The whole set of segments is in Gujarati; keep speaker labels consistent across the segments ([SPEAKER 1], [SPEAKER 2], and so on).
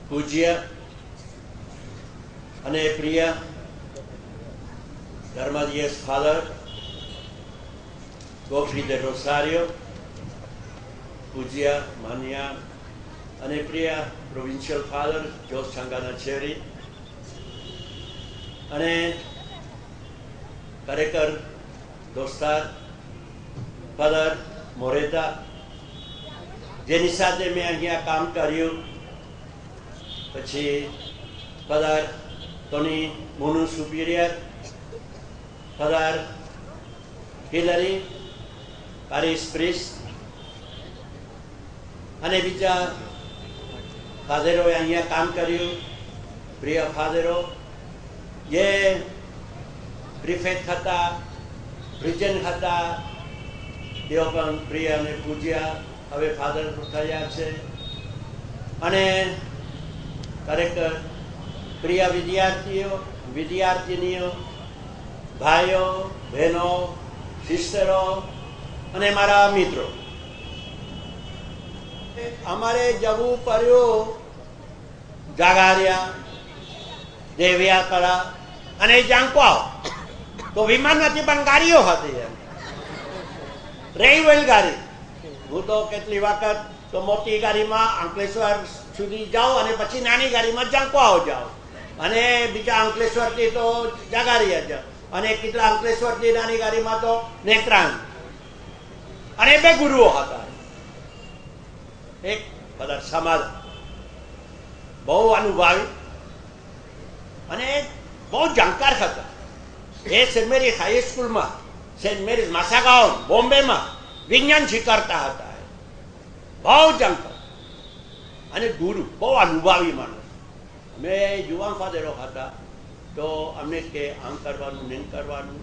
[SPEAKER 1] પૂજ્ય અને પ્રિય ધર્માદિયસ ફાધર ગોફ્રી de Rosario, પૂજ્ય માન્ય અને પ્રિય પ્રોવિન્શિયલ ફાધર જોસ છાંગાના છેરી અને ખરેખર દોસ્તાર ફાધર મોરેટા, જેની સાથે મેં અહીંયા કામ કર્યું, પછી ફાધર ટોની મોનુ superior, father Hilary Paris priest અને બીજા ફાધરોએ અહીંયા કામ કર્યું. પ્રિય ફાધરો જે પ્રિફેક્ટ હતા, રિજન હતા, તેઓ પણ પ્રિય અને પૂજ્ય હવે ફાધર થયા છે. અને ખરેખર પ્રિય વિદ્યાર્થીઓ, વિદ્યાર્થિનીઓ, ભાઈઓ, બહેનો, સિસ્ટરો અને મારા મિત્રો, અમારે જવું પડ્યું જાગારિયા, દેવિયાપરા અને જાંકવાઓ. તો વિમાન નથી પણ ગાડીઓ હતી, એમ રેલવે ગાડી. હું તો કેટલી વખત તો મોટી ગાડીમાં અંકલેશ્વર સુધી જાઉં અને પછી નાની ગાડીમાં જાંકવાઓ જાઉં, અને બીજા અંકલેશ્વરથી તો જાગારિયા જાઉં, અને કેટલા અંકલેશ્વરથી નાની ગાડીમાં તો નેત્રાંગ. અને બે ગુરુઓ હતા, એક બધા સમાજ બહુ અનુભવી અને બહુ જાણકાર હતા. એ સેન્ટ મેરી હાઈસ્કૂલમાં, સેન્ટ મેરીઝ માસાગાંવ બોમ્બેમાં વિજ્ઞાન શીખવતા હતા. બહુ જાણકાર અને ગુરુ, બહુ અનુભવી માણસ. અમે યુવાન ફાધરો હતા તો અમને કે આમ કરવાનું, નહીં કરવાનું,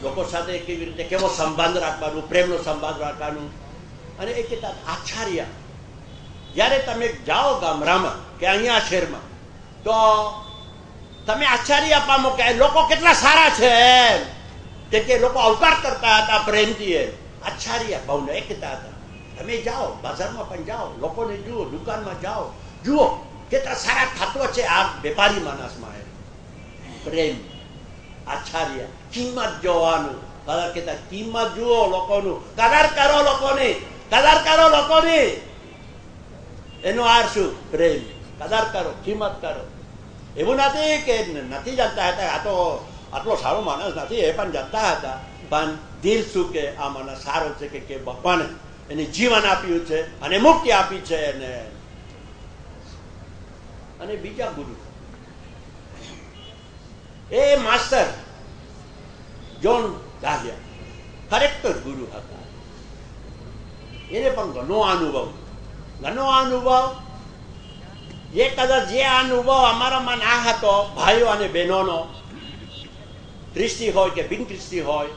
[SPEAKER 1] લોકો સાથે કેવી રીતે કેવો સંબંધ રાખવાનું, પ્રેમનો સંબંધ રાખવાનું. અને એ કહેતા આચાર્ય, જ્યારે તમે જાઓ ગામડામાં કે અહીંયા શહેરમાં, તો તમે આશ્ચર્ય પામો કે લોકો કેટલા સારા છે. એમ કે લોકો અવકાર કરતા હતા પ્રેમથી. એમ આશ્ચર્ય ભાવને એ કહેતા હતા, તમે જાઓ બજારમાં પણ જાઓ, લોકોને જુઓ, દુકાનમાં જાઓ, જુઓ કેટલા સારા તત્વ છે આ વેપારી માણસમાં. એમ પ્રેમ, આશ્ચર્ય, કિંમત જોવાનું. કદર કહેતા કિંમત જુઓ લોકોનું, કદર કરો લોકોની, કદર કરો લોકોની. એનો અર્થ શું? પ્રેમ. કદર કરો, કિંમત કરો. એવું નથી કે નથી જાણતા હતા, આ તો આટલો સારો માણસ નથી, એ પણ જાણતા હતા, પણ દિલ શું કે આ માણસ સારો છે, કે બાપાને એને જીવન આપ્યું છે અને મુક્તિ આપી છે. અને બીજા ગુરુ એ માસ્ટર જોન ગાલિયા, ખરેખર ગુરુ હતા. એને પણ ઘણો અનુભવ. એ કદાચ જે અનુભવ અમારામાં ના હતો, ભાઈઓ અને બહેનોનો, ખ્રિસ્તી હોય કે બિન ખ્રિસ્તી હોય,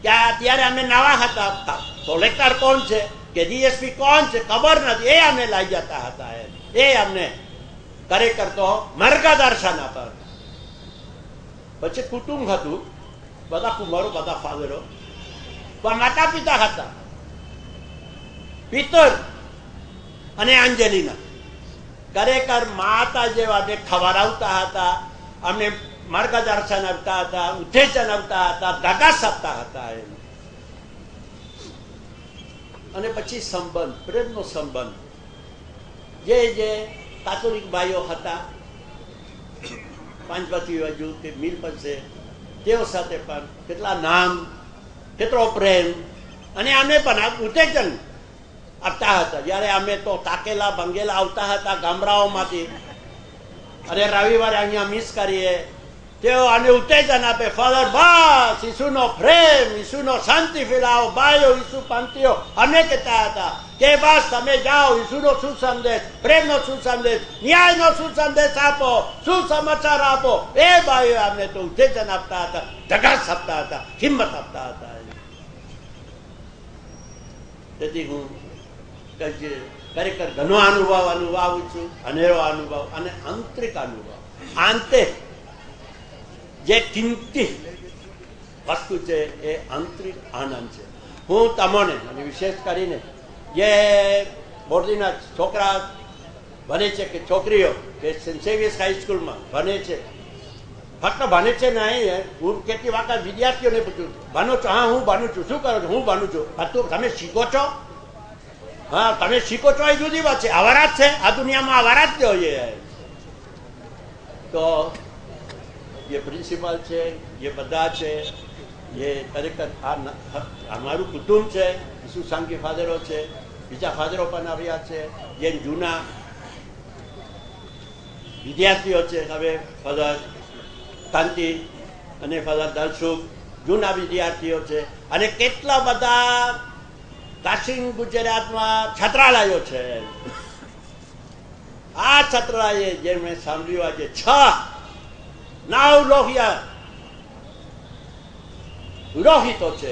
[SPEAKER 1] કે ત્યારે અમે નવા હતા, કલેક્ટર કોણ છે કે ડીએસપી કોણ છે ખબર નથી, એ અમને લઈ જતા હતા. એ અમને ખરેખર તો માર્ગદર્શન આપતા. પછી કુટુંબ હતું, બધા કુમારો, બધા ફાધરો, પણ માતા પિતા હતા, પિતર અને અંજલિના. ખરેખર માતા જેવા અમને ખવડાવતા હતા, અમને માર્ગદર્શન આપતા હતા, ઉત્તેજન આપતા હતા, ધગાસ આપતા હતા. અને પછી સંબંધ, પ્રેમનો સંબંધ. જે કાથોલિક ભાઈઓ હતા, પાંચપતિ બાજુ કે મિલપત છે, તેઓ સાથે પણ કેટલા નામ, કેટલો પ્રેમ. અને અમે પણ ઉત્તેજન આપતા હતા. જયારે અમે તો તાકેલા બંગેલા આવતા હતા ગામડાઓમાંથી, અને રવિવારે અહીંયા મિસ કરીએ, તેઓ આને ઉત્તેજન આપે, ફાધર બસ ઈસુનો પ્રેમ, ઈસુનો શાંતિ ફેલાવો, ભાઈઓ ઈસુ પંથીઓ. અમને કહેતા હતા કે બસ તમે જાઓ, ઈસુનો શું સંદેશ, પ્રેમનો શું સંદેશ, ન્યાયનો શું સંદેશ આપો, શું સમાચાર આપો. એ ભાઈઓ અમને તો ઉત્તેજન આપતા હતા, ધગાસ આપતા હતા, હિંમત આપતા હતા. તેથી હું ખરેખર ઘણો અનુભવું છું, અનેરો અનુભવ અને આંતરિક અનુભવ. આંતરિક જે કિંમતી વસ્તુ છે એ આંતરિક આનંદ છે. હું તમને અને વિશેષ કરીને જે બોરડીના છોકરા ભણે છે કે છોકરીઓ કે સેન્ટ ઝેવિયર્સ હાઈસ્કૂલમાં ભણે છે, ફક્ત ભણે છે નહીં. હું કેટલી વખત વિદ્યાર્થીઓને પૂછું, ભણો છો? હા, હું ભણું છું. શું કરો છો? હું ભણું છું. તમે શીખો છો? હા, તમે શીખો છો એ જુદી વાત છે. આવારા જ છે આ દુનિયામાં, આવારા જ જોઈએ. તો જે પ્રિન્સિપાલ છે, જે બધા છે, જે ખરેખર આ મારું કુટુંબ છે. સુસાંગી ફાધરો છે, બીજા ફાધરો પણ આવ્યા છે, જે જૂના વિદ્યાર્થીઓ છે. હવે ફાધર કાંતિ અને ફાધર દલસુખ જૂના વિદ્યાર્થીઓ છે, અને કેટલા બધા દક્ષિણ ગુજરાતમાં છાત્રાલયો છે. આ છાત્રાલય જે મેં સાંભળ્યું આજે 9 પુરોહિતો છે,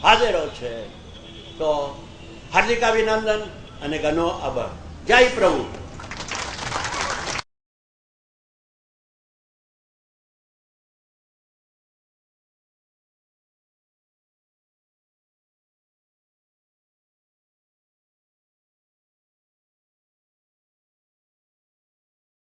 [SPEAKER 1] હાજરો છે. તો હાર્દિક અભિનંદન અને ઘણો આભાર. જય પ્રભુ.